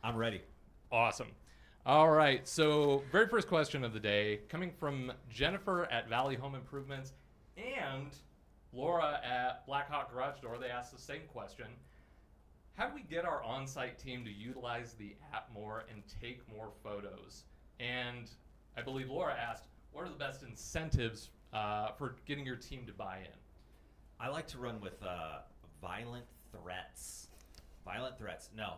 I'm ready. Awesome. All right, so very first question of the day, coming from Jennifer at Valley Home Improvements and Laura at Blackhawk Garage Door. They asked the same question. How do we get our on-site team to utilize the app more and take more photos? And I believe Laura asked, what are the best incentives for getting your team to buy in? I like to run with violent threats. Violent threats. No,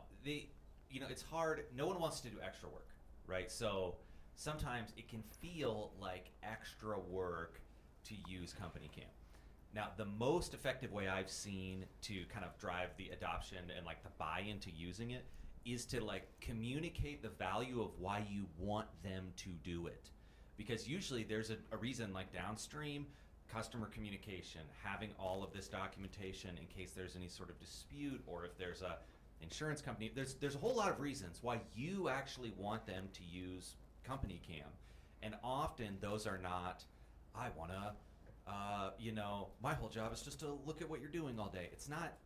it's hard. No one wants to do extra work, right? So sometimes it can feel like extra work to use CompanyCam. Now, the most effective way I've seen to kind of drive the adoption and like the buy-in to using it is to like communicate the value of why you want them to do it. Because usually there's a reason, like downstream, customer communication, having all of this documentation in case there's any sort of dispute, or if there's a insurance company, there's a whole lot of reasons why you actually want them to use CompanyCam. And often those are not, I want to, my whole job is just to look at what you're doing all day. It's not,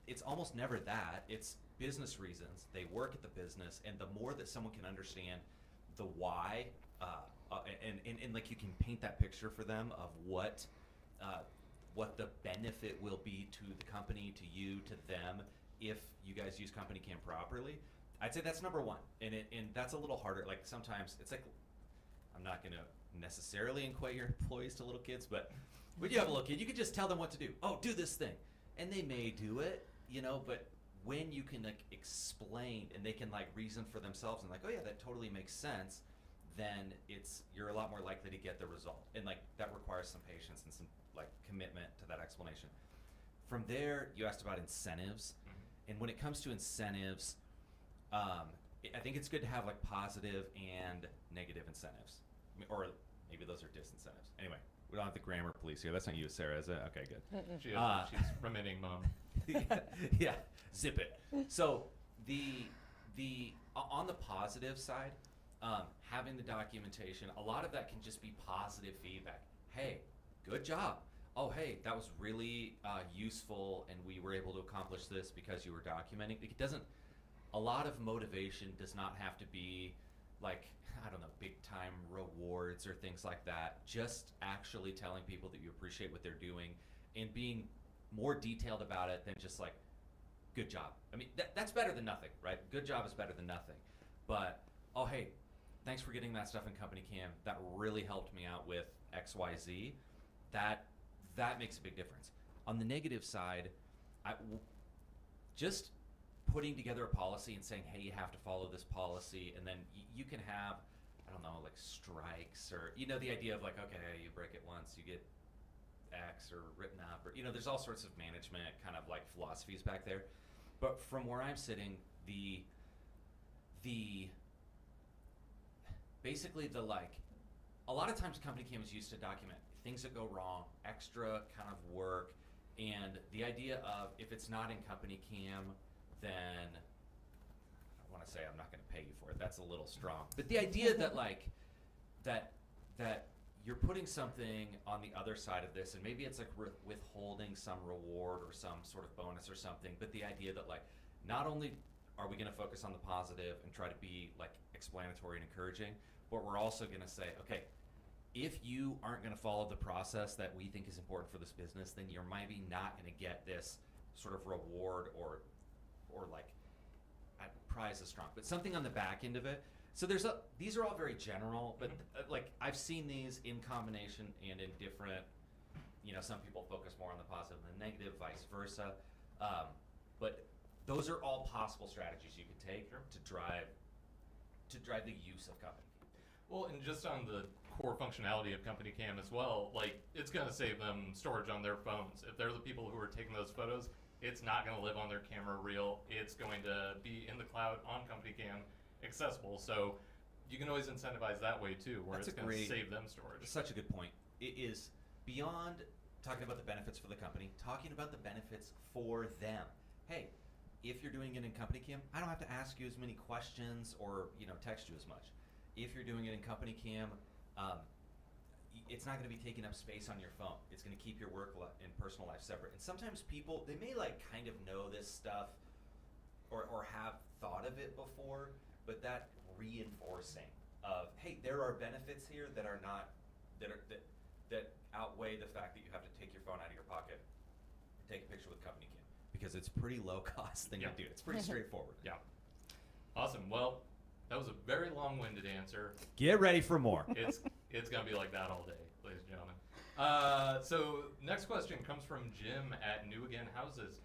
it's almost never that. It's business reasons. They work at the business, and the more that someone can understand the why, and like you can paint that picture for them of what the benefit will be to the company, to you, to them, if you guys use CompanyCam properly. I'd say that's number one, and that's a little harder. Like sometimes it's like, I'm not gonna necessarily equate your employees to little kids, but when you have a little kid, you can just tell them what to do. Oh, do this thing, and they may do it, but when you can like explain and they can like reason for themselves and like, oh yeah, that totally makes sense, then you're a lot more likely to get the result. And like that requires some patience and some like commitment to that explanation. From there, you asked about incentives. And when it comes to incentives, I think it's good to have like positive and negative incentives. Or maybe those are disincentives. Anyway, we don't have the grammar police here. That's not you, Sarah, is it? Okay, good. She's remitting mom. Yeah, zip it. So on the positive side, having the documentation, a lot of that can just be positive feedback. Hey, good job. Oh, hey, that was really useful, and we were able to accomplish this because you were documenting. A lot of motivation does not have to be like, I don't know, big time rewards or things like that. Just actually telling people that you appreciate what they're doing and being more detailed about it than just like, good job. I mean, that's better than nothing, right? Good job is better than nothing. But, oh, hey, thanks for getting that stuff in CompanyCam. That really helped me out with XYZ. That makes a big difference. On the negative side, just putting together a policy and saying, hey, you have to follow this policy, and then you can have, I don't know, like strikes, or, the idea of like, okay, you break it once, you get X or written up, or, there's all sorts of management kind of like philosophies back there. But from where I'm sitting, basically a lot of times CompanyCam is used to document things that go wrong, extra kind of work, and the idea of if it's not in CompanyCam, then I want to say I'm not going to pay you for it. That's a little strong. But the idea that like that you're putting something on the other side of this, and maybe it's like withholding some reward or some sort of bonus or something, but the idea that like not only are we going to focus on the positive and try to be like explanatory and encouraging, but we're also going to say, okay, if you aren't going to follow the process that we think is important for this business, then you're maybe not going to get this sort of reward or like prize is strong, but something on the back end of it. So these are all very general, but like I've seen these in combination and in different, some people focus more on the positive than the negative, vice versa. But those are all possible strategies you can take to drive the use of CompanyCam. Well, and just on the core functionality of CompanyCam as well, like it's going to save them storage on their phones. If they're the people who are taking those photos, it's not going to live on their camera reel. It's going to be in the cloud on CompanyCam, accessible. So you can always incentivize that way too, where it's going to save them storage. Such a good point. It is beyond talking about the benefits for the company, talking about the benefits for them. Hey, if you're doing it in CompanyCam, I don't have to ask you as many questions or text you as much. If you're doing it in CompanyCam, it's not going to be taking up space on your phone. It's going to keep your work and personal life separate. And sometimes people, they may like kind of know this stuff or have thought of it before, but that reinforcing of, hey, there are benefits here that are not, that outweigh the fact that you have to take your phone out of your pocket and take a picture with CompanyCam, because it's pretty low cost thing to do. It's pretty straightforward. Yeah. Awesome. Well, that was a very long-winded answer. Get ready for more. It's gonna be like that all day, ladies and gentlemen. So next question comes from Jim at New Again Houses.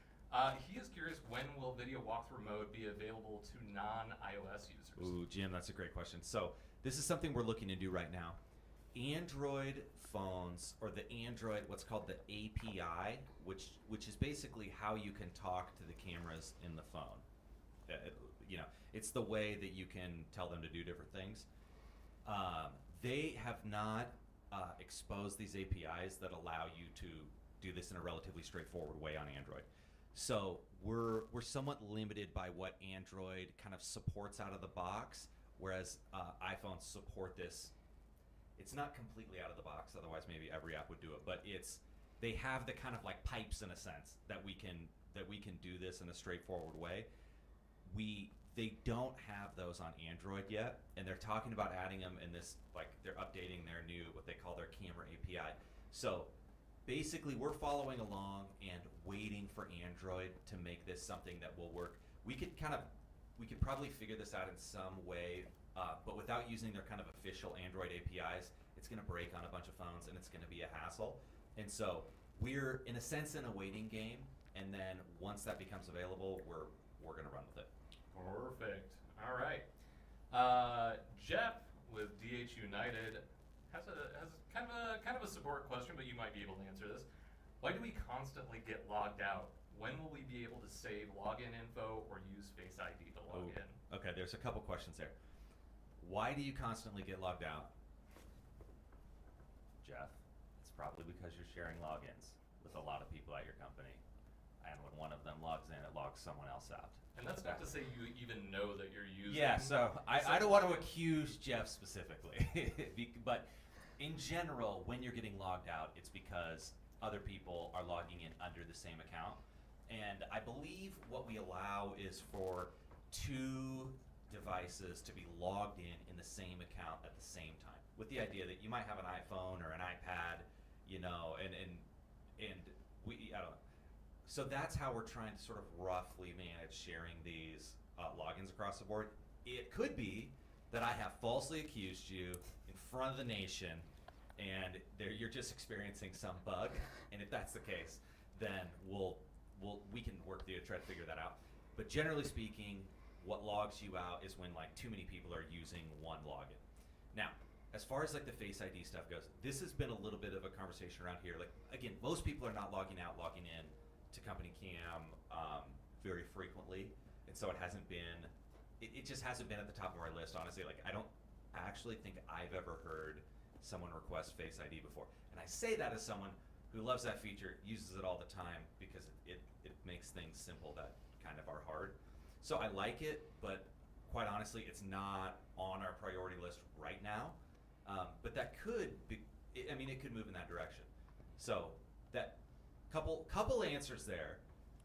He is curious, when will video walkthrough mode be available to non-iOS users? Ooh, Jim, that's a great question. So this is something we're looking to do right now. Android phones, or the Android, what's called the API, which is basically how you can talk to the cameras in the phone. It's the way that you can tell them to do different things. They have not exposed these APIs that allow you to do this in a relatively straightforward way on Android. So we're somewhat limited by what Android kind of supports out of the box, whereas iPhones support this. It's not completely out of the box, otherwise maybe every app would do it, but they have the kind of like pipes in a sense that we can do this in a straightforward way. They don't have those on Android yet, and they're talking about adding them in this, like they're updating their new, what they call their camera API. So basically we're following along and waiting for Android to make this something that will work. We could probably figure this out in some way, but without using their kind of official Android APIs, it's gonna break on a bunch of phones and it's gonna be a hassle. And so we're in a sense in a waiting game, and then once that becomes available, we're gonna run with it. Perfect. All right. Jeff with DH United has kind of a support question, but you might be able to answer this. Why do we constantly get logged out? When will we be able to save login info or use Face ID to log in? Okay, there's a couple questions there. Why do you constantly get logged out? Jeff, it's probably because you're sharing logins with a lot of people at your company. And when one of them logs in, it logs someone else out. And that's not to say you even know that you're using. Yeah, so I don't want to accuse Jeff specifically, but in general, when you're getting logged out, it's because other people are logging in under the same account. And I believe what we allow is for 2 devices to be logged in the same account at the same time, with the idea that you might have an iPhone or an iPad, and we, I don't know. So that's how we're trying to sort of roughly manage sharing these logins across the board. It could be that I have falsely accused you in front of the nation, and you're just experiencing some bug. And if that's the case, then we can work to try to figure that out. But generally speaking, what logs you out is when like too many people are using one login. Now, as far as like the Face ID stuff goes, this has been a little bit of a conversation around here. Like again, most people are not logging out, logging in to CompanyCam very frequently, and so it hasn't been. It just hasn't been at the top of our list, honestly. Like I don't actually think I've ever heard someone request Face ID before, and I say that as someone who loves that feature, uses it all the time because it makes things simple that kind of are hard. So I like it, but quite honestly, it's not on our priority list right now. But that could be, it could move in that direction. So that couple answers there.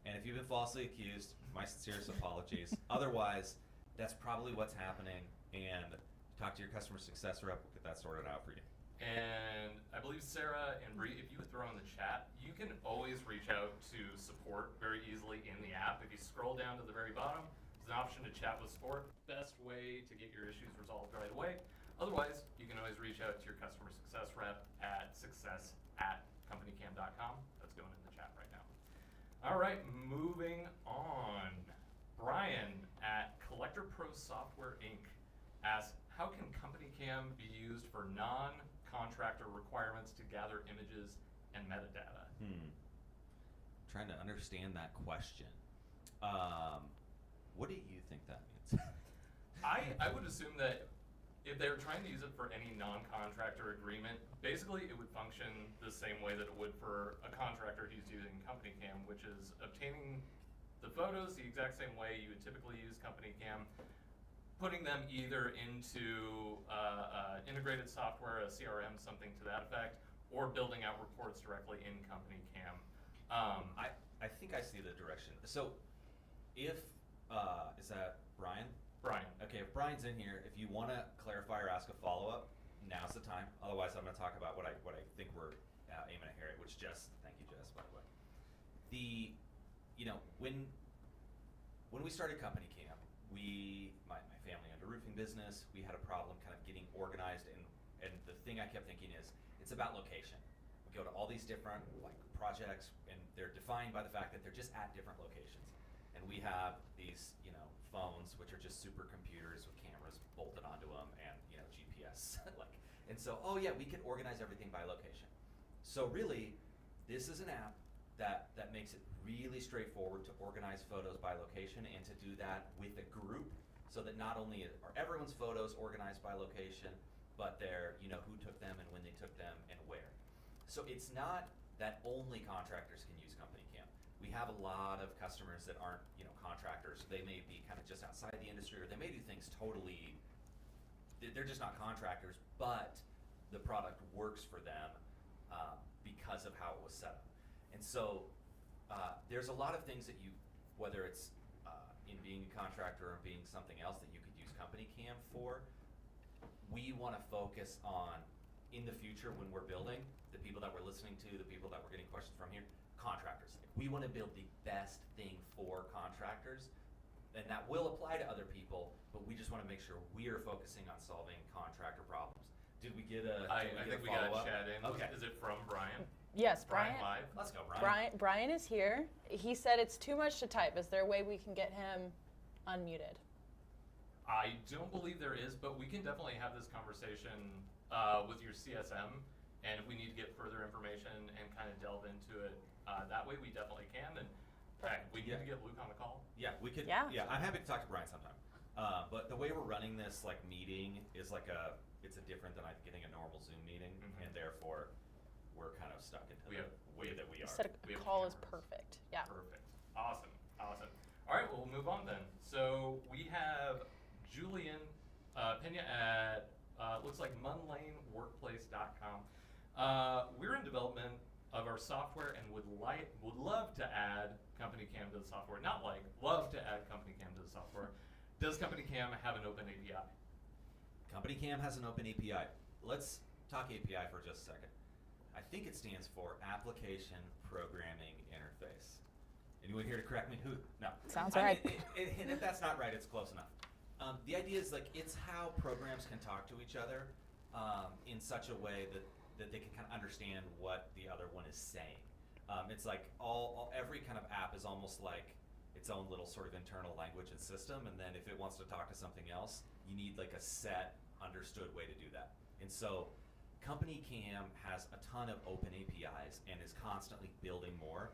And if you've been falsely accused, my sincerest apologies. Otherwise, that's probably what's happening. And talk to your customer success rep, we'll get that sorted out for you. And I believe Sarah and Bree, if you would throw in the chat, you can always reach out to support very easily in the app. If you scroll down to the very bottom, there's an option to chat with support. Best way to get your issues resolved right away. Otherwise, you can always reach out to your customer success rep at success@companycam.com. That's going in the chat right now. All right, moving on. Brian at Collector Pro Software Inc. asks, how can CompanyCam be used for non-contractor requirements to gather images and metadata? Trying to understand that question. What do you think that means? I would assume that if they're trying to use it for any non-contractor agreement, basically it would function the same way that it would for a contractor who's using CompanyCam, which is obtaining the photos the exact same way you would typically use CompanyCam, putting them either into integrated software, a CRM, something to that effect, or building out reports directly in CompanyCam. I think I see the direction. So if Is that Brian? Brian. Okay, if Brian's in here, if you want to clarify or ask a follow-up, now's the time. Otherwise, I'm going to talk about what I think we're aiming at here, which thank you, Jess, by the way. When we started CompanyCam, my family owned a roofing business. We had a problem kind of getting organized, and the thing I kept thinking is, it's about location. We go to all these different projects, and they're defined by the fact that they're just at different locations. And we have these, phones, which are just supercomputers with cameras bolted onto them, and GPS. And so, we can organize everything by location. So really, this is an app that makes it really straightforward to organize photos by location, and to do that with a group, so that not only are everyone's photos organized by location, but they're, who took them and when they took them and where. So it's not that only contractors can use CompanyCam. We have a lot of customers that aren't, contractors. They may be kind of just outside the industry, or they may do things totally, they're just not contractors, but the product works for them because of how it was set up. And so there's a lot of things that whether it's in being a contractor or being something else, that you could use CompanyCam for. We want to focus on, in the future when we're building, the people that we're listening to, the people that we're getting questions from here, contractors. We want to build the best thing for contractors, and that will apply to other people, but we just want to make sure we're focusing on solving contractor problems. Did we get a I think we got a chat in. Okay. Is it from Brian? Yes, Brian Brian. live? Let's go, Brian. Brian is here. He said it's too much to type. Is there a way we can get him unmuted? I don't believe there is, but we can definitely have this conversation with your CSM, and if we need to get further information and kind of delve into it that way, we definitely can. And we need to get Luke on the call. Yeah, we could. Yeah. I'm happy to talk to Brian sometime. But the way we're running this meeting is it's a different than getting a normal Zoom meeting, and therefore we're kind of stuck into the way that we are. Said a call is perfect. Yeah. Perfect. Awesome. All right, well, we'll move on then. So we have Julian Pena at looks like munlaneworkplace.com. We're in development of our software and would love to add CompanyCam to the software. Love to add CompanyCam to the software. Does CompanyCam have an open API? CompanyCam has an open API. Let's talk API for just a second. I think it stands for Application Programming Interface. Anyone here to correct me? Who? No. Sounds right. And if that's not right, it's close enough. The idea is it's how programs can talk to each other in such a way that they can kind of understand what the other one is saying. It's like every kind of app is almost like its own little sort of internal language and system, and then if it wants to talk to something else, you need a set, understood way to do that. And so CompanyCam has a ton of open APIs and is constantly building more.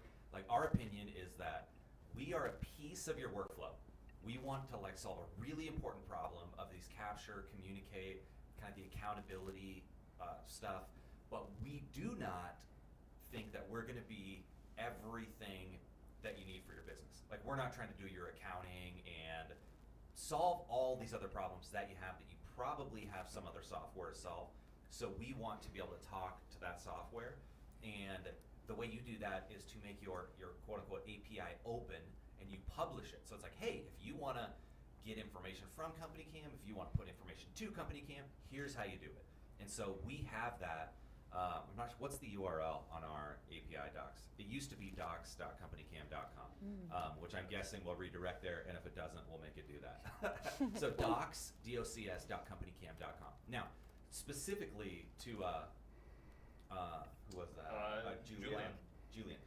Our opinion is that we are a piece of your workflow. We want to solve a really important problem of these capture, communicate, kind of the accountability stuff, but we do not think that we're going to be everything that you need for your business. We're not trying to do your accounting and solve all these other problems that you have that you probably have some other software to solve. So we want to be able to talk to that software, and the way you do that is to make your quote-unquote API open, and you publish it. So it's hey, if you want to get information from CompanyCam, if you want to put information to CompanyCam, here's how you do it. And so we have that. I'm not sure, what's the URL on our API docs? It used to be docs.companycam.com, which I'm guessing will redirect there, and if it doesn't, we'll make it do that. So docs.companycam.com. Now, specifically to who was that? Julian.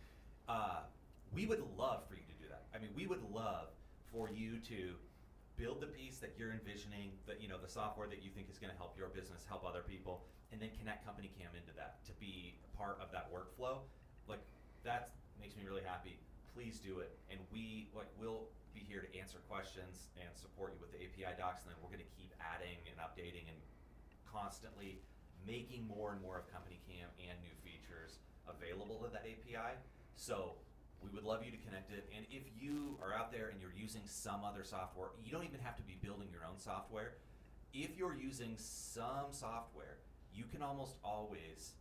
We would love for you to do that. I mean, we would love for you to build the piece that you're envisioning, the software that you think is going to help your business, help other people, and then connect CompanyCam into that to be part of that workflow. That makes me really happy. Please do it, and we'll be here to answer questions and support you with the API docs, and then we're going to keep adding and updating and constantly making more and more of CompanyCam and new features available to that API. So we would love you to connect it. And if you are out there and you're using some other software, you don't even have to be building your own software. If you're using some software, you can almost always,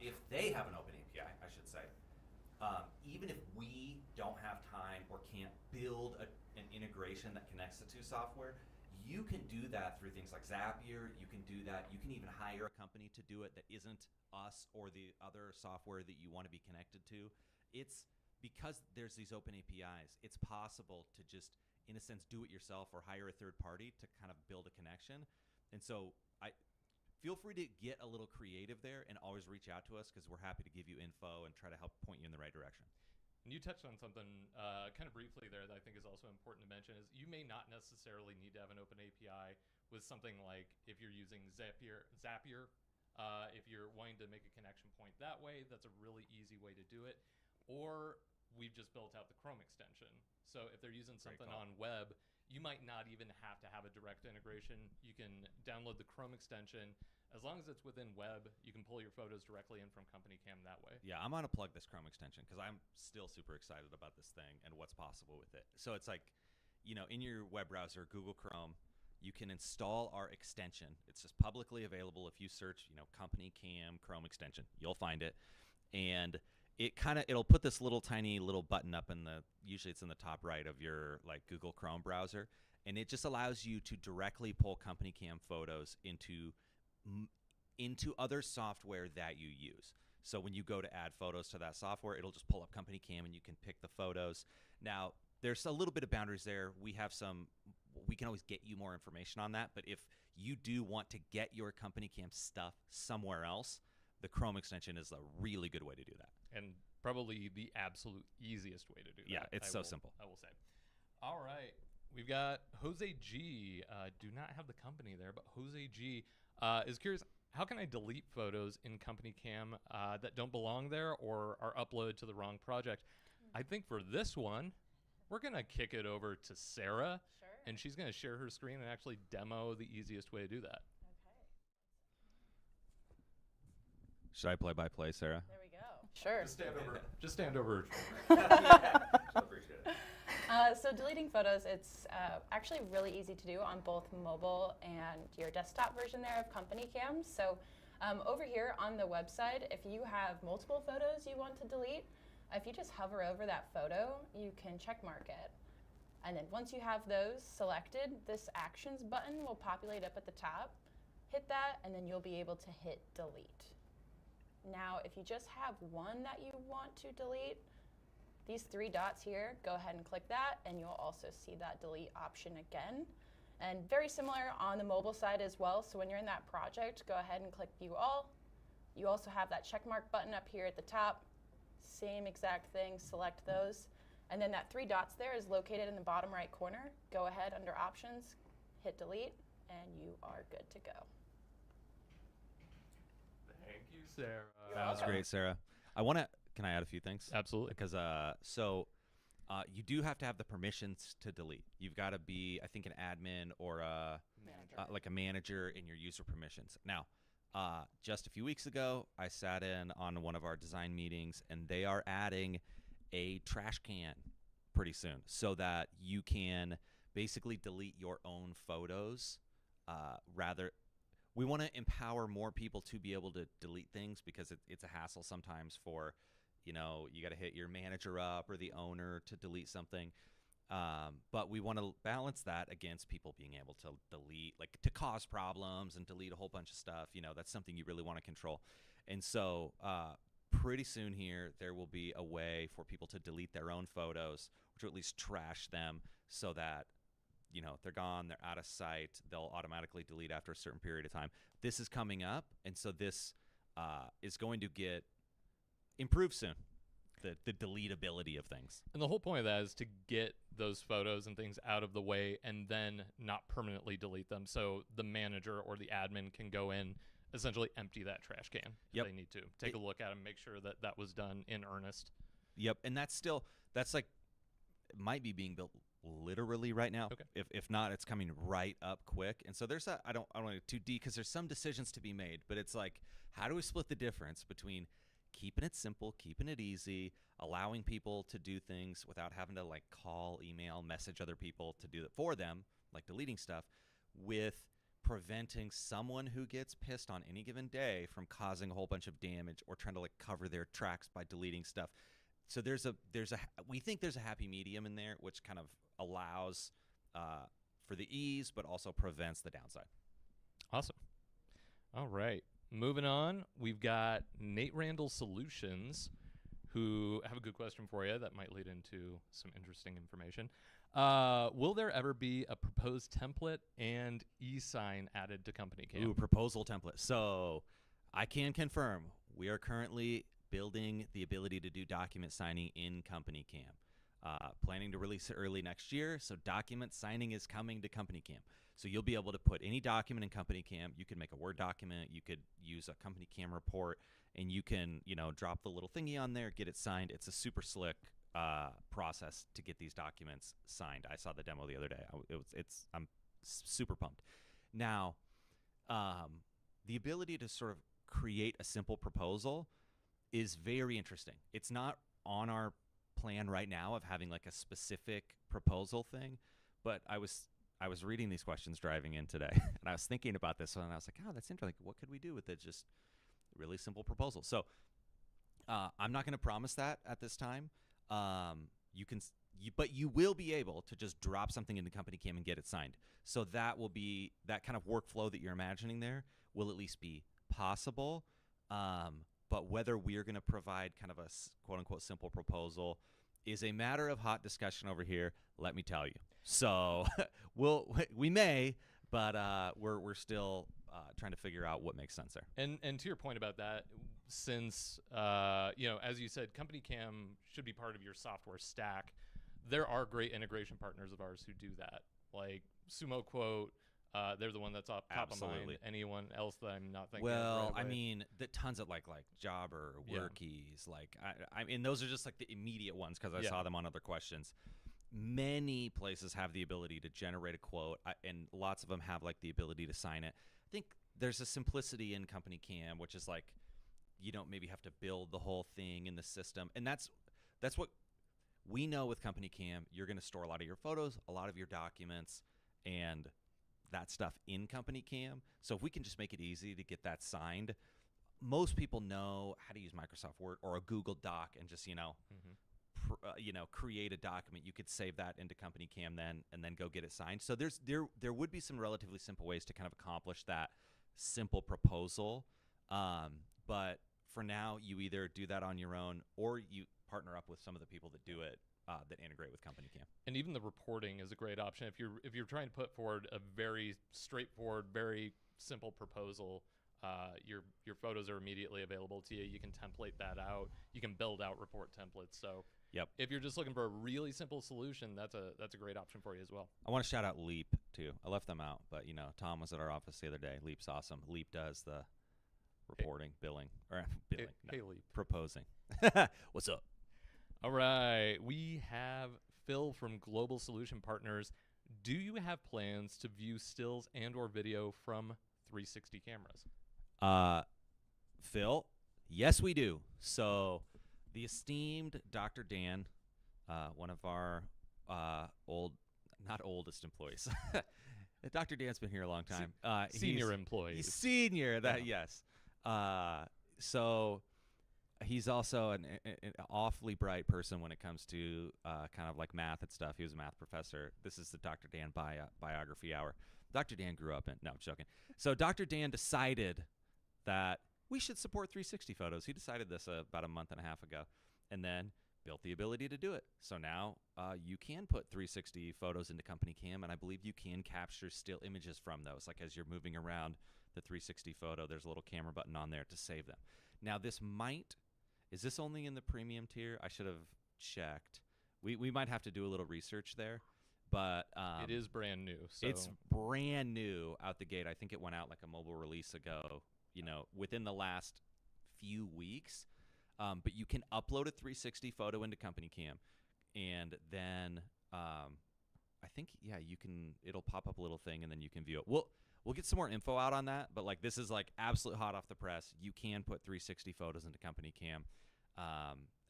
if they have an open API, I should say, even if we don't have time or can't build an integration that connects the two software, you can do that through things like Zapier. You can do that. You can even hire a company to do it that isn't us or the other software that you want to be connected to. It's because there's these open APIs, it's possible to just, in a sense, do it yourself or hire a third party to kind of build a connection. And so feel free to get a little creative there and always reach out to us, because we're happy to give you info and try to help point you in the right direction. And you touched on something kind of briefly there that I think is also important to mention, is you may not necessarily need to have an open API with something like if you're using Zapier, if you're wanting to make a connection point that way, that's a really easy way to do it. Or we've just built out the Chrome extension. So if they're using something on web, you might not even have to have a direct integration. You can download the Chrome extension. As long as it's within web, you can pull your photos directly in from CompanyCam that way. Yeah, I'm going to plug this Chrome extension because I'm still super excited about this thing and what's possible with it. So it's like, in your web browser, Google Chrome, you can install our extension. It's just publicly available. If you search, CompanyCam Chrome extension, you'll find it. And it'll put this tiny little button up usually it's in the top right of your Google Chrome browser. And it just allows you to directly pull CompanyCam photos into other software that you use. So when you go to add photos to that software, it'll just pull up CompanyCam and you can pick the photos. Now, there's a little bit of boundaries there. We can always get you more information on that, but if you do want to get your CompanyCam stuff somewhere else, the Chrome extension is a really good way to do that. And probably the absolute easiest way to do that. Yeah, it's so simple. I will say. All right. We've got Jose G. Do not have the company there, but Jose G is curious, how can I delete photos in CompanyCam that don't belong there or are uploaded to the wrong project? I think for this one, we're going to kick it over to Sarah. Sure. And she's going to share her screen and actually demo the easiest way to do that. Should I play by play, Sarah? There we go. Sure. Just stand over. Appreciate it. So deleting photos, it's actually really easy to do on both mobile and your desktop version there of CompanyCam. So over here on the website, if you have multiple photos you want to delete, if you just hover over that photo, you can check mark it. And then once you have those selected, this Actions button will populate up at the top. Hit that, and then you'll be able to hit Delete. Now, if you just have one that you want to delete, these three dots here, go ahead and click that, and you'll also see that delete option again. And very similar on the mobile side as well. So when you're in that project, go ahead and click View All. You also have that check mark button up here at the top. Same exact thing, select those. And then that three dots there is located in the bottom right corner. Go ahead under Options, hit Delete, and you are good to go. Thank you, Sarah. That was great, Sarah. Can I add a few things? Absolutely. Because you do have to have the permissions to delete. You've got to be, I think, an admin or a manager in your user permissions. Now, just a few weeks ago, I sat in on one of our design meetings, and they are adding a trash can pretty soon so that you can basically delete your own photos. We want to empower more people to be able to delete things because it's a hassle sometimes for, you got to hit your manager up or the owner to delete something. But we want to balance that against people being able to delete, to cause problems and delete a whole bunch of stuff. That's something you really want to control. And so pretty soon here, there will be a way for people to delete their own photos, or at least trash them so that, if they're gone, they're out of sight, they'll automatically delete after a certain period of time. This is coming up, and so this is going to get improved soon, the deletability of things. And the whole point of that is to get those photos and things out of the way and then not permanently delete them. So the manager or the admin can go in, essentially empty that trash can if they need to. Take a look at them, make sure that that was done in earnest. Yep, and that's might be being built literally right now. Okay. If not, it's coming right up quick. And so there's I don't want to get too deep because there's some decisions to be made, but it's how do we split the difference between keeping it simple, keeping it easy, allowing people to do things without having to call, email, message other people to do it for them, like deleting stuff, with preventing someone who gets pissed on any given day from causing a whole bunch of damage or trying to cover their tracks by deleting stuff. So we think there's a happy medium in there, which kind of allows for the ease, but also prevents the downside. Awesome. All right. Moving on, we've got Nate Randall Solutions, who have a good question for you that might lead into some interesting information. Will there ever be a proposed template and e-sign added to CompanyCam? Ooh, proposal template. So I can confirm we are currently building the ability to do document signing in CompanyCam. Planning to release it early next year, so document signing is coming to CompanyCam. So you'll be able to put any document in CompanyCam. You can make a Word document. You could use a CompanyCam report, and you can, drop the little thingy on there, get it signed. It's a super slick process to get these documents signed. I saw the demo the other day. I'm super pumped. Now, the ability to sort of create a simple proposal is very interesting. It's not on our plan right now of having like a specific proposal thing, but I was reading these questions driving in today, and I was thinking about this one, and I was like, oh, that's interesting. What could we do with it? Just really simple proposal. So I'm not going to promise that at this time. But you will be able to just drop something into CompanyCam and get it signed. So that will be that kind of workflow that you're imagining there will at least be possible. But whether we're going to provide kind of a quote-unquote simple proposal is a matter of hot discussion over here, let me tell you. So we may, but we're still trying to figure out what makes sense there. And to your point about that, since as you said, CompanyCam should be part of your software stack, there are great integration partners of ours who do that, like Sumo Quote. They're the one that's top of mind. Anyone else that I'm not thinking of? Well, right I away? mean, the tons of like Jobber, Workies, like I mean, those are just like the immediate ones because I saw them on other questions. Many places have the ability to generate a quote, and lots of them have like the ability to sign it. I think there's a simplicity in CompanyCam, which is like you don't maybe have to build the whole thing in the system, and that's what we know with CompanyCam. You're going to store a lot of your photos, a lot of your documents, and that stuff in CompanyCam. So if we can just make it easy to get that signed, most people know how to use Microsoft Word or a Google Doc and just create a document. You could save that into CompanyCam and then go get it signed. So there would be some relatively simple ways to kind of accomplish that simple proposal. But for now, you either do that on your own or you partner up with some of the people that do it. That integrate with CompanyCam. And even the reporting is a great option if you're trying to put forward a very straightforward, very simple proposal. Your photos are immediately available to you. You can template that out. You can build out report templates. So if you're just looking for a really simple solution, that's a great option for you as well. I want to shout out Leap too. I left them out, but Tom was at our office the other day. Leap's awesome. Leap does the reporting, billing, Leap. Proposing. What's up? All right, we have Phil from Global Solution Partners. Do you have plans to view stills and or video from 360 cameras? Phil, yes we do. So the esteemed Dr. Dan, one of our not oldest employees. Dr. Dan's been here a long time. Senior employee. He's senior, yes. So he's also an awfully bright person when it comes to kind of like math and stuff. He was a math professor. This is the Dr. Dan biography hour. Dr. Dan grew up in, no, I'm joking. So Dr. Dan decided that we should support 360 photos. He decided this about a month and a half ago and then built the ability to do it. So now you can put 360 photos into CompanyCam, and I believe you can capture still images from those. Like as you're moving around the 360 photo, there's a little camera button on there to save them. Now is this only in the premium tier? I should have checked. We might have to do a little research there, but it is brand new. So. It's brand new out the gate. I think it went out like a mobile release ago, within the last few weeks. But you can upload a 360 photo into CompanyCam, and then I think you can. It'll pop up a little thing, and then you can view it. We'll get some more info out on that, but like this is like absolute hot off the press. You can put 360 photos into CompanyCam,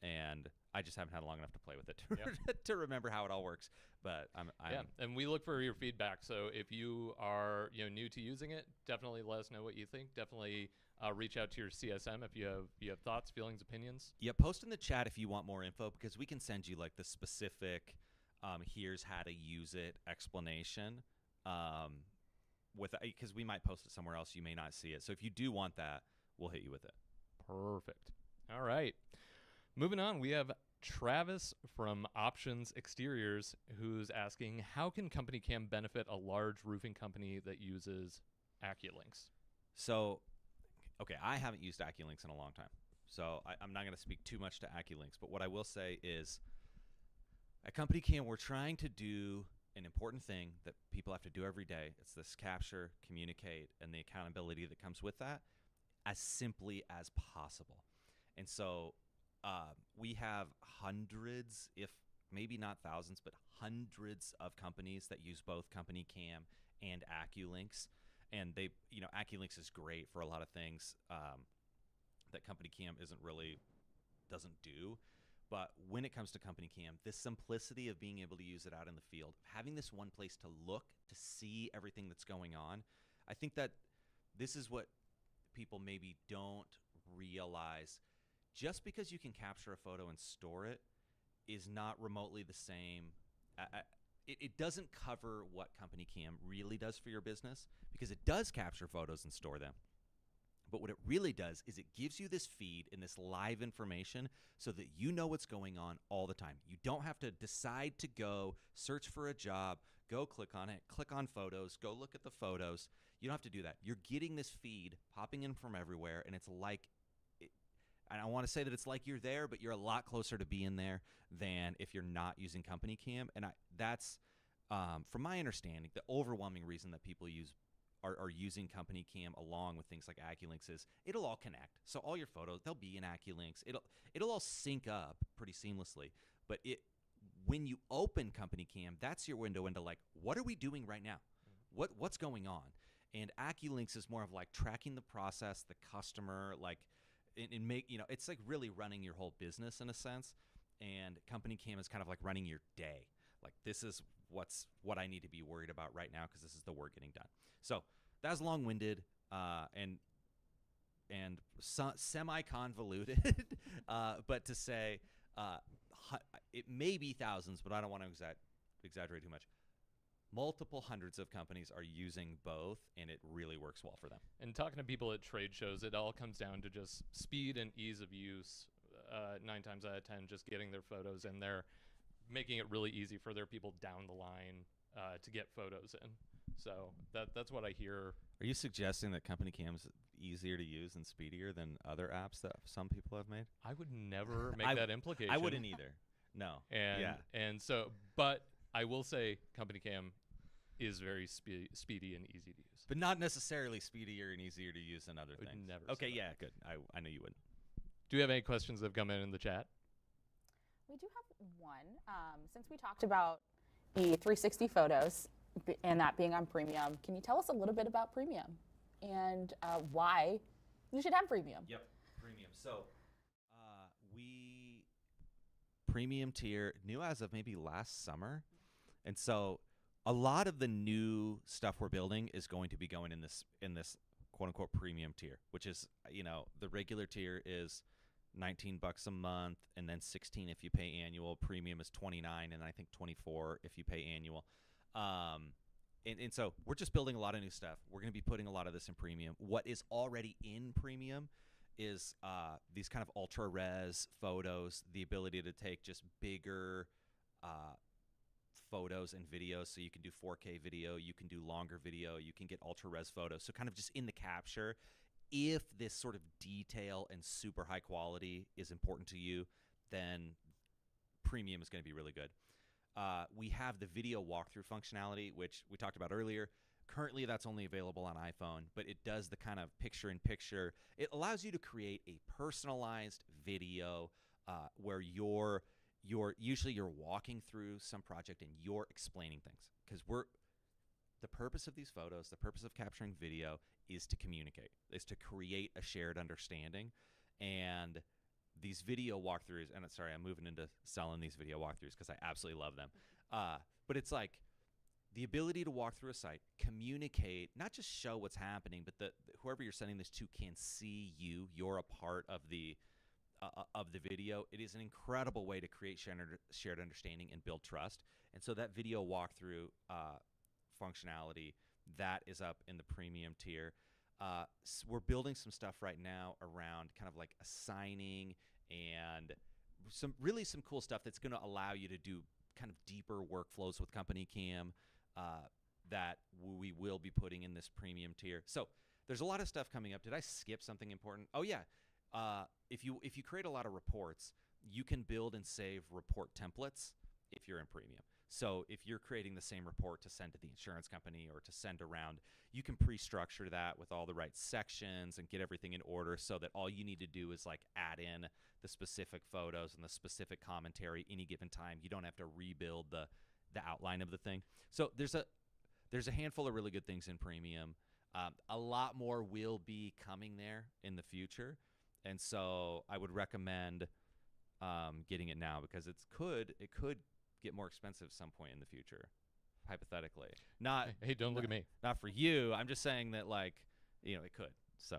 and I just haven't had long enough to play with it to remember how it all works. But I'm and we look for your feedback. So if you are new to using it, definitely let us know what you think. Definitely reach out to your CSM if you have thoughts, feelings, opinions. Yeah, post in the chat if you want more info because we can send you like the specific here's how to use it explanation, because we might post it somewhere else. You may not see it. So if you do want that, we'll hit you with it. Perfect. All right. Moving on, we have Travis from Options Exteriors who's asking, how can CompanyCam benefit a large roofing company that uses AccuLinks? So, okay, I haven't used AccuLinks in a long time, so I'm not going to speak too much to AccuLinks, but what I will say is at CompanyCam, we're trying to do an important thing that people have to do every day. It's this capture, communicate, and the accountability that comes with that as simply as possible. And so we have hundreds, if maybe not thousands, but hundreds of companies that use both CompanyCam and AccuLinks. And they, AccuLinks is great for a lot of things that CompanyCam doesn't do. But when it comes to CompanyCam, this simplicity of being able to use it out in the field, having this one place to look, to see everything that's going on, I think that this is what people maybe don't realize. Just because you can capture a photo and store it is not remotely the same. It doesn't cover what CompanyCam really does for your business, because it does capture photos and store them. But what it really does is it gives you this feed and this live information so that you know what's going on all the time. You don't have to decide to go search for a job, go click on it, click on photos, go look at the photos. You don't have to do that. You're getting this feed popping in from everywhere, and it's like, and I want to say that it's like you're there, but you're a lot closer to being there than if you're not using CompanyCam. And that's, from my understanding, the overwhelming reason that people are using CompanyCam along with things like AccuLinks is it'll all connect. So all your photos, they'll be in AccuLinks. It'll all sync up pretty seamlessly. But when you open CompanyCam, that's your window into like, what are we doing right now? What's going on? And AccuLinks is more of like tracking the process, the customer, like, and make, it's like really running your whole business in a sense. And CompanyCam is kind of like running your day. Like, this is what I need to be worried about right now because this is the work getting done. So that's long-winded and semi-convoluted, but to say it may be thousands, but I don't want to exaggerate too much. Multiple hundreds of companies are using both, and it really works well for them. And talking to people at trade shows, it all comes down to just speed and ease of use. 9 times out of 10, just getting their photos in there, making it really easy for their people down the line to get photos in. So that's what I hear. Are you suggesting that CompanyCam is easier to use and speedier than other apps that some people have made? I would never make that implication. I wouldn't either. No. And so, but I will say CompanyCam is very speedy and easy to use. But not necessarily speedier and easier to use than other things. Never. Okay, yeah, good. I know you wouldn't. Do you have any questions that have come in the chat? We do have one. Since we talked about the 360 photos and that being on premium, can you tell us a little bit about premium and why you should have premium? Yep, premium. So premium tier new as of maybe last summer. And so a lot of the new stuff we're building is going to be going in this quote unquote premium tier, which is, the regular tier is $19 a month, and then $16 if you pay annual. Premium is $29, and I think $24 if you pay annual. And so we're just building a lot of new stuff. We're going to be putting a lot of this in premium. What is already in premium is these kind of ultra res photos, the ability to take just bigger photos and videos. So you can do 4K video, you can do longer video, you can get ultra res photos. So kind of just in the capture. If this sort of detail and super high quality is important to you, then premium is going to be really good. We have the video walkthrough functionality, which we talked about earlier. Currently, that's only available on iPhone, but it does the kind of picture-in-picture. It allows you to create a personalized video where you're walking through some project and you're explaining things. Because the purpose of these photos, the purpose of capturing video is to communicate, is to create a shared understanding. And these video walkthroughs, and sorry, I'm moving into selling these video walkthroughs because I absolutely love them. But it's like the ability to walk through a site, communicate, not just show what's happening, but whoever you're sending this to can see you. You're a part of the video. It is an incredible way to create shared understanding and build trust. And so that video walkthrough functionality, that is up in the premium tier. We're building some stuff right now around kind of like assigning and some cool stuff that's going to allow you to do kind of deeper workflows with CompanyCam that we will be putting in this premium tier. So there's a lot of stuff coming up. Did I skip something important? Oh yeah, if you create a lot of reports, you can build and save report templates if you're in premium. So if you're creating the same report to send to the insurance company or to send around, you can pre-structure that with all the right sections and get everything in order so that all you need to do is like add in the specific photos and the specific commentary any given time. You don't have to rebuild the outline of the thing. So there's a handful of really good things in premium. A lot more will be coming there in the future. And so I would recommend getting it now because it could get more expensive some point in the future, hypothetically. Not Hey, don't look at me. Not for you. I'm just saying that, like, it could. So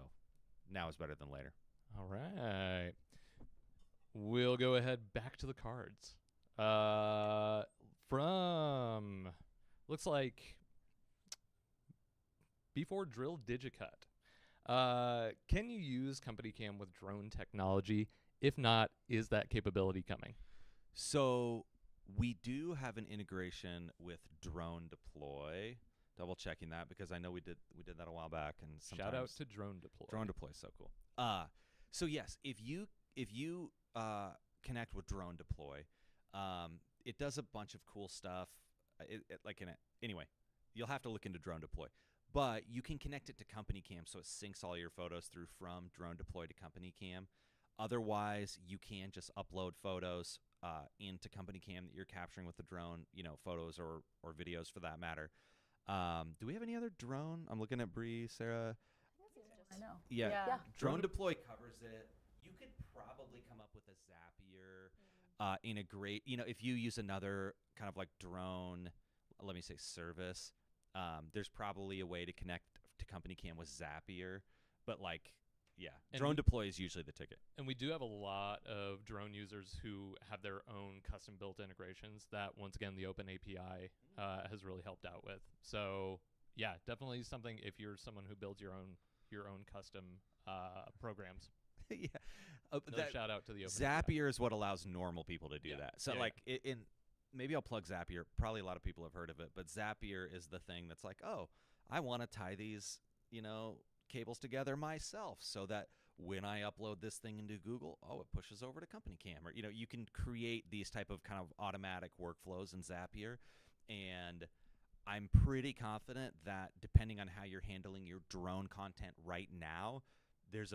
now is better than later. All right. We'll go ahead back to the cards. From looks like before drill DigiCut. Can you use CompanyCam with drone technology? If not, is that capability coming? So we do have an integration with Drone Deploy. Double checking that because I know we did that a while back. And Shout out to Drone Deploy. Drone Deploy is so cool. So yes, if you connect with Drone Deploy, it does a bunch of cool stuff. Anyway, you'll have to look into Drone Deploy. But you can connect it to CompanyCam, so it syncs all your photos through from Drone Deploy to CompanyCam. Otherwise, you can just upload photos into CompanyCam that you're capturing with the drone, photos or videos for that matter. Do we have any other drone? I'm looking at Bree, Sarah. I know. Yeah. Yeah. Drone Deploy covers it. You could probably come up with a Zapier integrate. If you use another kind of like drone, let me say service, there's probably a way to connect to CompanyCam with Zapier. But And Drone Deploy is usually the ticket. And we do have a lot of drone users who have their own custom-built integrations that, once again, the Open API has really helped out with. So, yeah, definitely something if you're someone who builds your own custom programs. Yeah. Shout out to the Open Zapier API. is what allows normal people to do Yeah. that. So, maybe I'll plug Zapier. Probably a lot of people have heard of it, but Zapier is the thing that's like, oh, I want to tie these, cables together myself so that when I upload this thing into Google, it pushes over to CompanyCam. Or, you can create these type of kind of automatic workflows in Zapier. And I'm pretty confident that depending on how you're handling your drone content right now, there's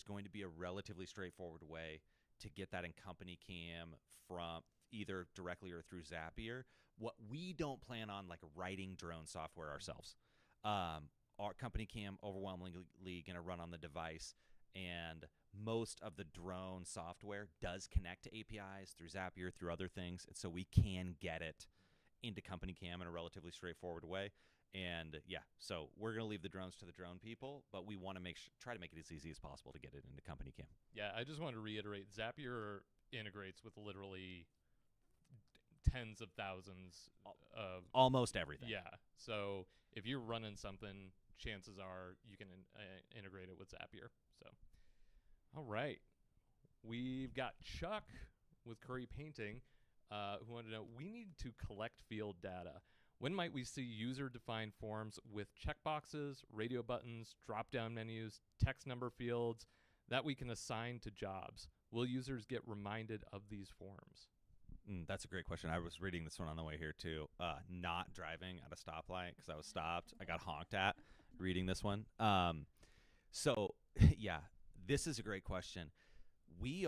going to be a relatively straightforward way to get that in CompanyCam from either directly or through Zapier. What we don't plan on writing drone software ourselves. Our CompanyCam overwhelmingly going to run on the device, and most of the drone software does connect to APIs through Zapier, through other things, and so we can get it into CompanyCam in a relatively straightforward way. And so we're going to leave the drones to the drone people, but we want to try to make it as easy as possible to get it into CompanyCam. Yeah, I just want to reiterate, Zapier integrates with literally tens of thousands of almost everything. Yeah, so if you're running something, chances are you can integrate it with Zapier. So, all right, we've got Chuck with Curry Painting who wanted to know, we need to collect field data. When might we see user-defined forms with checkboxes, radio buttons, drop-down menus, text number fields that we can assign to jobs? Will users get reminded of these forms? That's a great question. I was reading this one on the way here too. Not driving at a stoplight because I was stopped. I got honked at reading this one. So yeah, this is a great question. We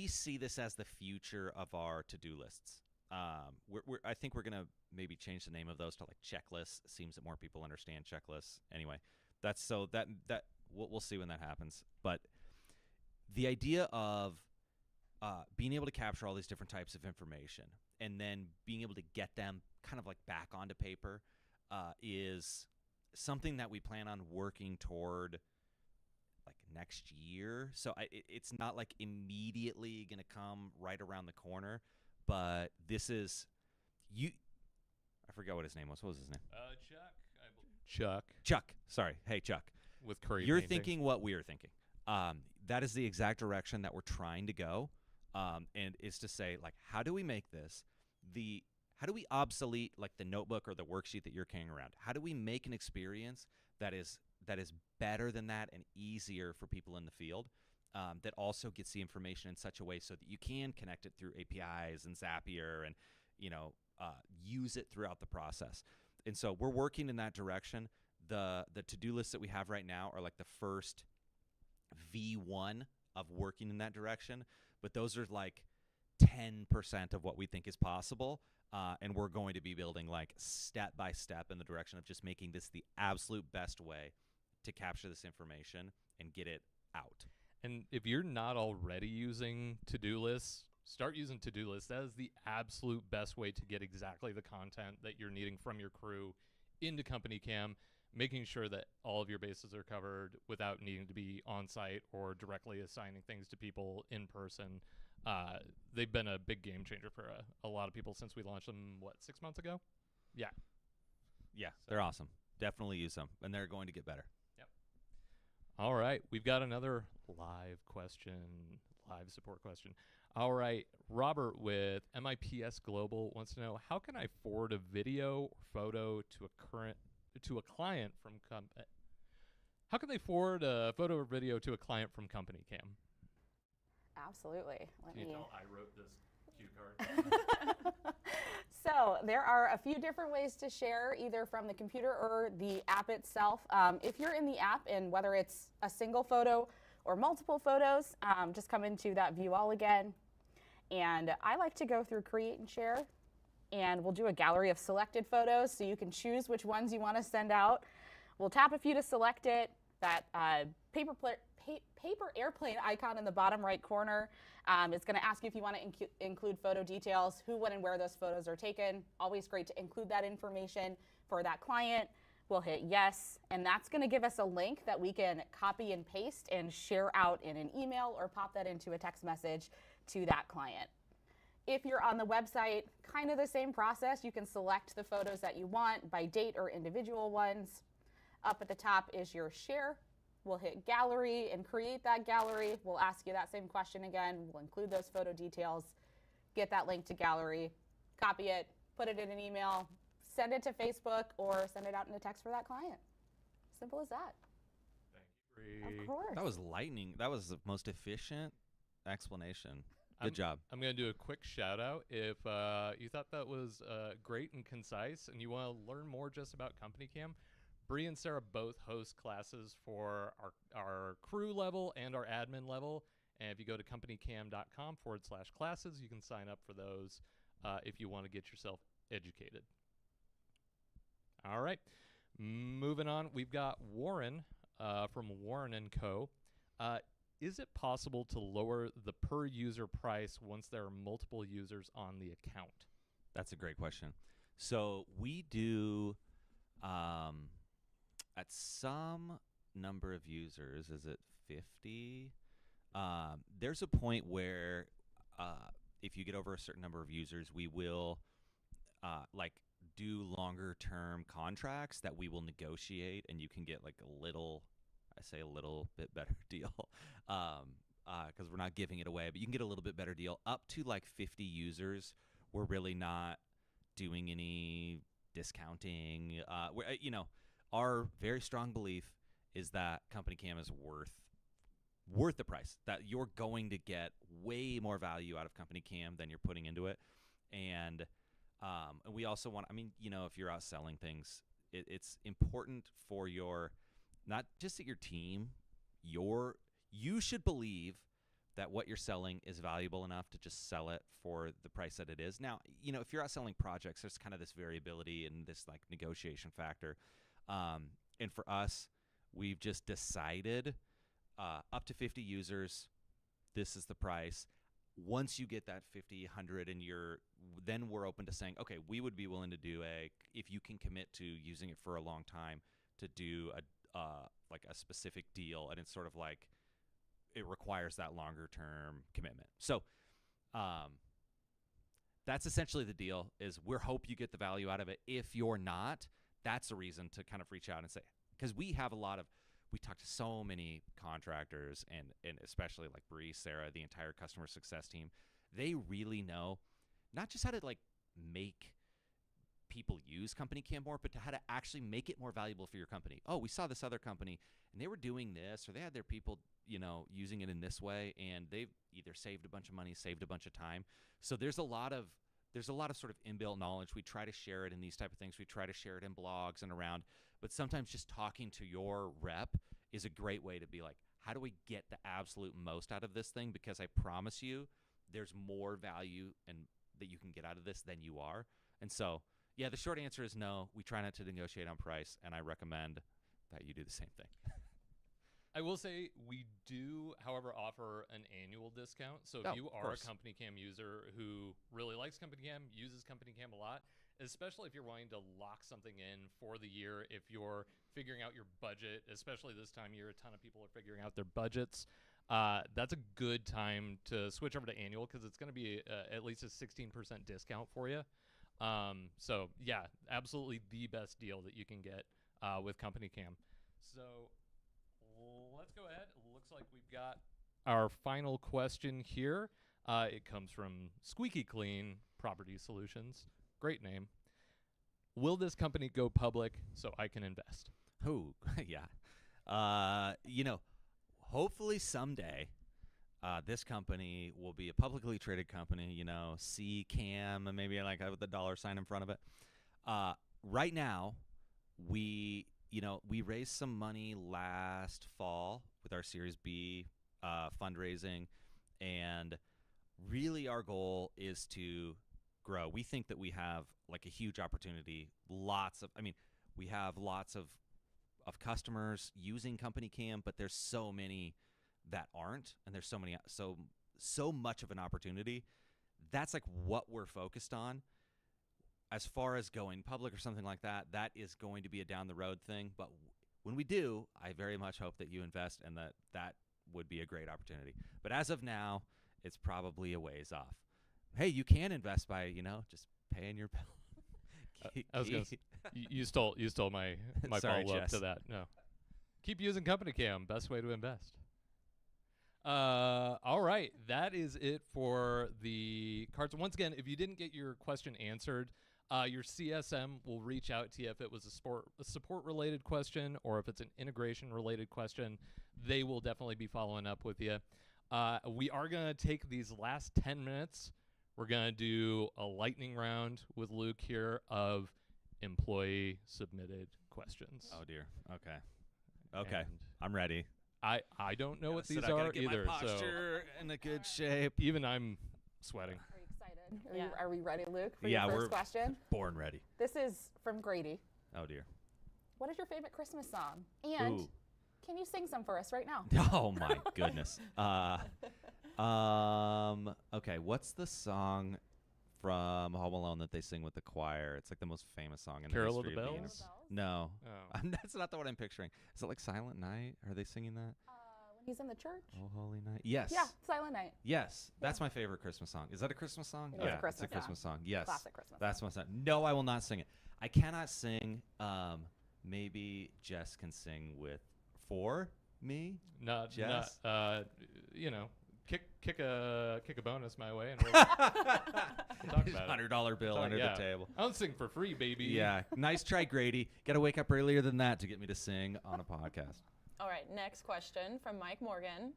see this as the future of our to-do lists. I think we're gonna maybe change the name of those to checklists. It seems that more people understand checklists. Anyway, we'll see when that happens. But the idea of being able to capture all these different types of information and then being able to get them kind of back onto paper is something that we plan on working toward next year. So it's not immediately going to come right around the corner, but this is you. I forgot what his name was. What was his name? Chuck. Chuck. Sorry. Hey, Chuck. With Curry You're painting. thinking what we're thinking. That is the exact direction that we're trying to go, and is to say, like, how do we make this how do we obsolete like the notebook or the worksheet that you're carrying around? How do we make an experience that is better than that and easier for people in the field, that also gets the information in such a way so that you can connect it through APIs and Zapier and use it throughout the process. And so we're working in that direction. The to-do lists that we have right now are like the first V1 of working in that direction, but those are like 10% of what we think is possible. And we're going to be building like step by step in the direction of just making this the absolute best way to capture this information and get it out. And if you're not already using to-do lists, start using to-do lists. That is the absolute best way to get exactly the content that you're needing from your crew into CompanyCam, making sure that all of your bases are covered without needing to be on site or directly assigning things to people in person. They've been a big game changer for a lot of people since we launched them, 6 months ago? Yeah. Yeah, they're awesome. Definitely use them, and they're going to get better. Yep. All right, we've got another live support question. All right, Robert with MIPS Global wants to know, how can I forward a video or photo to a client from how can they forward a photo or video to a client from CompanyCam? Absolutely. Can you tell I wrote this cue card? So there are a few different ways to share, either from the computer or the app itself. If you're in the app, and whether it's a single photo or multiple photos, just come into that view all again. And I like to go through create and share, and we'll do a gallery of selected photos so you can choose which ones you want to send out. We'll tap a few to select it. That paper airplane icon in the bottom right corner is going to ask you if you want to include photo details, who, when, and where those photos are taken. Always great to include that information for that client. We'll hit yes, and that's going to give us a link that we can copy and paste and share out in an email or pop that into a text message to that client. If you're on the website, kind of the same process. You can select the photos that you want by date or individual ones. Up at the top is your share. We'll hit gallery and create that gallery. We'll ask you that same question again. We'll include those photo details, get that link to gallery, copy it, put it in an email, send it to Facebook, or send it out in a text for that client. Simple as that. Thank you, Of course. That was lightning. That was the most efficient explanation. Good job. I'm going to do a quick shout out. If you thought that was great and concise and you want to learn more just about CompanyCam, Bree and Sarah both host classes for our crew level and our admin level. And if you go to companycam.com/classes, you can sign up for those if you want to get yourself educated. All right. Moving on, we've got Warren from Warren & Co. Is it possible to lower the per user price once there are multiple users on the account? That's a great question. So we do, at some number of users, is it 50? There's a point where if you get over a certain number of users, we will do longer term contracts that we will negotiate, and you can get like a little bit better deal, because we're not giving it away, but you can get a little bit better deal up to like 50 users. We're really not doing any discounting. Our very strong belief is that CompanyCam is worth the price, that you're going to get way more value out of CompanyCam than you're putting into it. And we also want, if you're out selling things, it's important for not just at your team, you should believe that what you're selling is valuable enough to just sell it for the price that it is. Now, if you're out selling projects, there's kind of this variability and this like negotiation factor. And for us, we've just decided up to 50 users, this is the price. Once you get that 50, 100, and then we're open to saying, okay, we would be willing to do if you can commit to using it for a long time, to do a specific deal, and it's sort of like it requires that longer term commitment. So that's essentially the deal. Is we hope you get the value out of it. If you're not, that's a reason to kind of reach out and say, because we talk to so many contractors and especially like Bree, Sarah, the entire customer success team. They really know not just how to like make people use CompanyCam more, but to how to actually make it more valuable for your company. Oh, we saw this other company and they were doing this, or they had their people, using it in this way, and they've either saved a bunch of money, saved a bunch of time. So there's a lot of sort of inbuilt knowledge. We try to share it in these type of things. We try to share it in blogs and around, but sometimes just talking to your rep is a great way to be like, how do we get the absolute most out of this thing? Because I promise you there's more value and that you can get out of this than you are. And so, yeah, the short answer is no. We try not to negotiate on price, and I recommend that you do the same thing. I will say we do, however, offer an annual discount. So if you are a CompanyCam user who really likes CompanyCam, uses CompanyCam a lot, especially if you're wanting to lock something in for the year, if you're figuring out your budget, especially this time of year, a ton of people are figuring out their budgets. That's a good time to switch over to annual because it's going to be at least a 16% discount for you. So yeah, absolutely the best deal that you can get with CompanyCam. So let's go ahead. It looks like we've got our final question here. It comes from Squeaky Clean Property Solutions. Great name. Will this company go public so I can invest? Oh, yeah. Hopefully someday this company will be a publicly traded company, CCAM, maybe like with a dollar sign in front of it. Right now, we raised some money last fall with our Series B fundraising, and really our goal is to grow. We think that we have like a huge opportunity. We have lots of customers using CompanyCam, but there's so many that aren't, and there's so much of an opportunity. That's like what we're focused on. As far as going public or something like that, that is going to be a down the road thing. But when we do, I very much hope that you invest, and that would be a great opportunity. But as of now, it's probably a ways off. Hey, you can invest by, just paying your bill. I was gonna you stole my Sorry, follow-up Jess. to that. No. Keep using CompanyCam. Best way to invest. All right. That is it for the cards. Once again, if you didn't get your question answered, your CSM will reach out to you if it was a support-related question or if it's an integration-related question. They will definitely be following up with you. We are going to take these last 10 minutes. We're going to do a lightning round with Luke here of employee-submitted questions. Oh, dear. Okay. And I'm ready. I don't know what these I gotta are get either. my posture in a good shape. Even I'm sweating. Are you excited? Yeah. Are we ready, Luke, for Yeah, your we're first question? Born ready. This is from Grady. Oh, dear. What is your favorite Christmas song? And Ooh. can you sing some for us right now? Oh, my goodness. Okay, what's the song from Home Alone that they sing with the choir? It's like the most famous song in Carol of the the history of Bells? the universe. No. Oh. That's not the one I'm picturing. Is it like Silent Night? Are they singing that? When he's in the church? Oh, Holy Night. Yes. Yeah, Silent Night. Yes. That's my favorite Christmas song. Is that a Christmas song? It is a Christmas it's a Christmas song. Yes. Classic Christmas That's song. my song. No, I will not sing it. I cannot sing. Maybe Jess can sing for me. Not Jess? kick a bonus my way and we'll talk about it. $100 bill under Yeah. the table. I don't sing for free, baby. Yeah. Nice try, Grady. Got to wake up earlier than that to get me to sing on a podcast. All right, next question from Mike Morgan.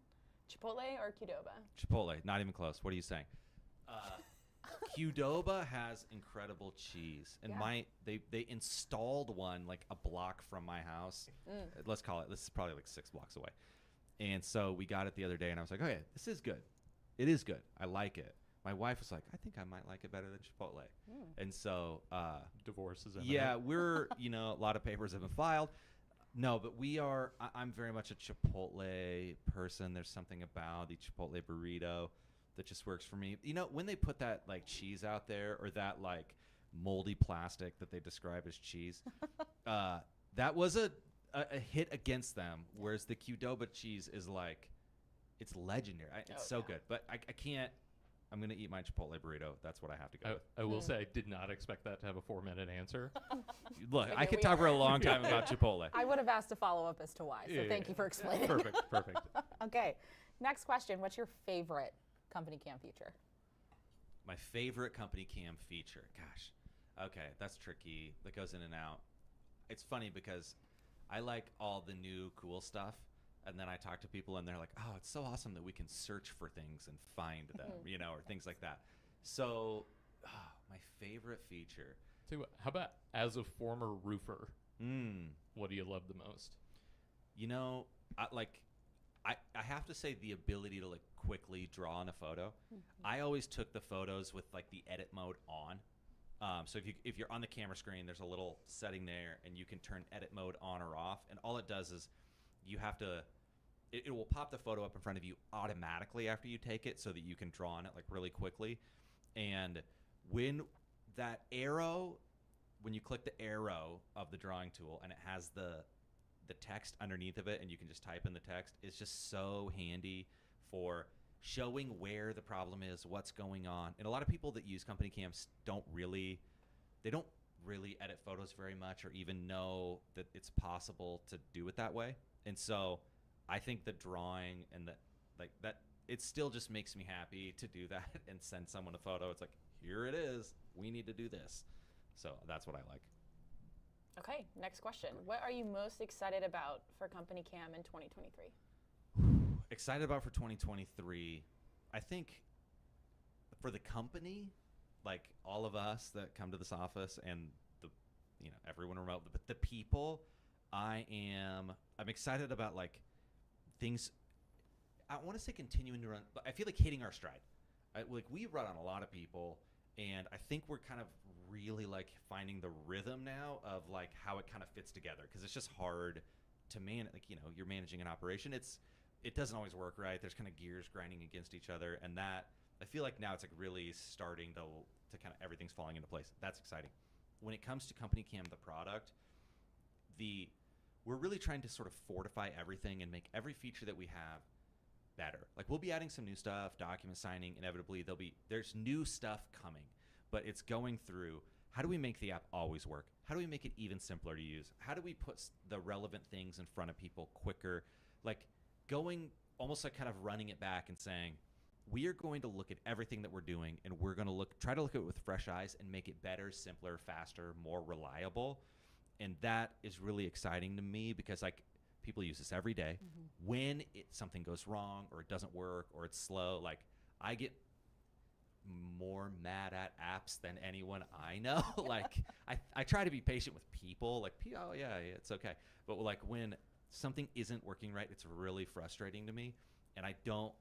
Chipotle or Qdoba? Chipotle, not even close. What are you saying? Qdoba has incredible cheese, and Yeah. they installed one like a block from my house. Let's call it. This is probably like 6 blocks away, and so we got it the other day, and I was like, okay, this is good. It is good. I like it. My wife was like, I think I might like it better than Chipotle, and so Divorce is imminent. yeah, we're a lot of papers have been filed. No, but we are. I'm very much a Chipotle person. There's something about the Chipotle burrito that just works for me. When they put that like cheese out there, or that like moldy plastic that they describe as cheese, that was a hit against them. Whereas the Qdoba cheese is like, it's legendary. It's so good. But I I'm going to eat my Chipotle burrito. That's what I have to go with. I will say I did not expect that to have a 4-minute answer. Look, But I here could we talk for a are. long time about Chipotle. I would have asked a follow-up as to why, so Yeah, thank yeah, you for explaining. Perfect. Okay, next question. What's your favorite CompanyCam feature? My favorite CompanyCam feature. Gosh. Okay, that's tricky. That goes in and out. It's funny because I like all the new cool stuff. And then I talk to people and they're like, oh, it's so awesome that we can search for things and find them, or things like that. So my favorite feature. Tell you what, how about as a former roofer, Mm. what do you love the most? I have to say the ability to quickly draw on a photo. I always took the photos with the edit mode on. So if you're on the camera screen, there's a little setting there, and you can turn edit mode on or off. And all it does is you have to. It will pop the photo up in front of you automatically after you take it, so that you can draw on it really quickly. And when that arrow, when you click the arrow of the drawing tool, and it has the text underneath of it, and you can just type in the text, it's just so handy for showing where the problem is, what's going on. And a lot of people that use CompanyCams don't really edit photos very much, or even know that it's possible to do it that way. And so I think the drawing and that it still just makes me happy to do that and send someone a photo. It's here it is. We need to do this. So that's what I like. Okay, next question. What are you most excited about for CompanyCam in 2023? Excited about for 2023. I think for the company, all of us that come to this office and everyone remote, but the people, I'm excited about things. I want to say continuing to run, but I feel like hitting our stride. We run on a lot of people, and I think we're kind of really finding the rhythm now of how it kind of fits together, because it's just hard to manage. You're managing an operation. It doesn't always work right. There's kind of gears grinding against each other, and that I feel like now it's really starting to kind of everything's falling into place. That's exciting. When it comes to CompanyCam, the product, we're really trying to sort of fortify everything and make every feature that we have better. We'll be adding some new stuff, document signing. Inevitably, there's new stuff coming, but it's going through. How do we make the app always work? How do we make it even simpler to use? How do we put the relevant things in front of people quicker? Going almost kind of running it back and saying, we are going to look at everything that we're doing, and we're going to try to look at it with fresh eyes and make it better, simpler, faster, more reliable. And that is really exciting to me, because people use this every day. When something goes wrong, or it doesn't work, or it's slow, I get more mad at apps than anyone I know. I try to be patient with people. Oh yeah, it's okay. But when something isn't working right, it's really frustrating to me, and I don't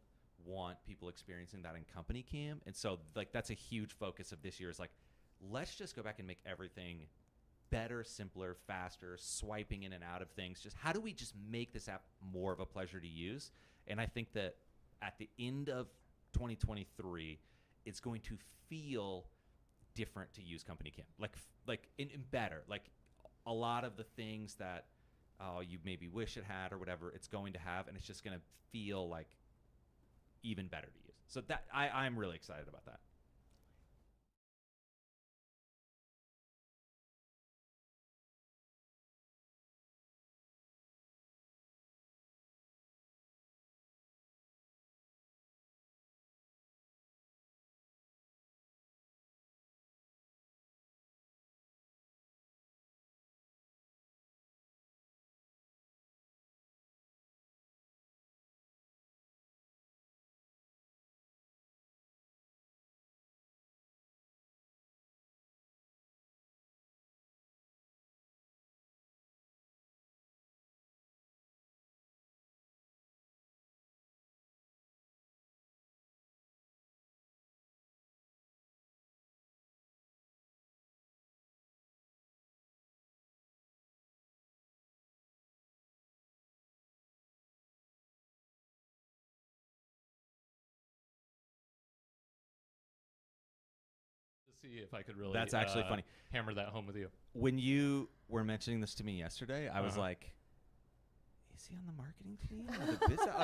want people experiencing that in CompanyCam. And so that's a huge focus of this year, is let's just go back and make everything better, simpler, faster, swiping in and out of things. Just how do we just make this app more of a pleasure to use? And I think that at the end of 2023, it's going to feel different to use CompanyCam, and better. A lot of the things that you maybe wish it had or whatever, it's going to have, and it's just going to feel even better to use. So that I'm really excited about that. See if I could really That's actually funny. Hammer that home with you. When you were mentioning this to me yesterday, I was like, is he on the marketing team or the business?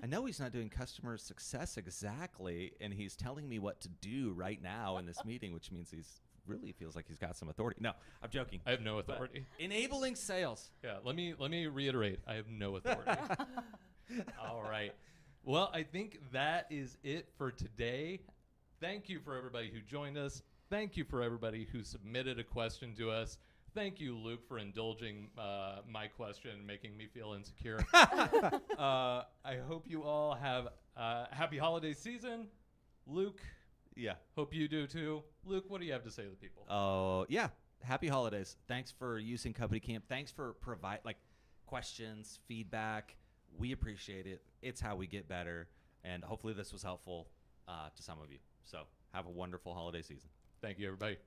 I know he's not doing customer success exactly, and he's telling me what to do right now in this meeting, which means he's really feels like he's got some authority. No, I'm joking. I have no authority. Enabling sales. Yeah, let me reiterate. I have no authority. All right. Well, I think that is it for today. Thank you for everybody who joined us. Thank you for everybody who submitted a question to us. Thank you, Luke, for indulging my question and making me feel insecure. I hope you all have a happy holiday season. Luke, Yeah. hope you do too. Luke, what do you have to say to the people? Oh, yeah. Happy holidays. Thanks for using CompanyCam. Thanks for questions, feedback. We appreciate it. It's how we get better. And hopefully this was helpful to some of you. So have a wonderful holiday season. Thank you, everybody.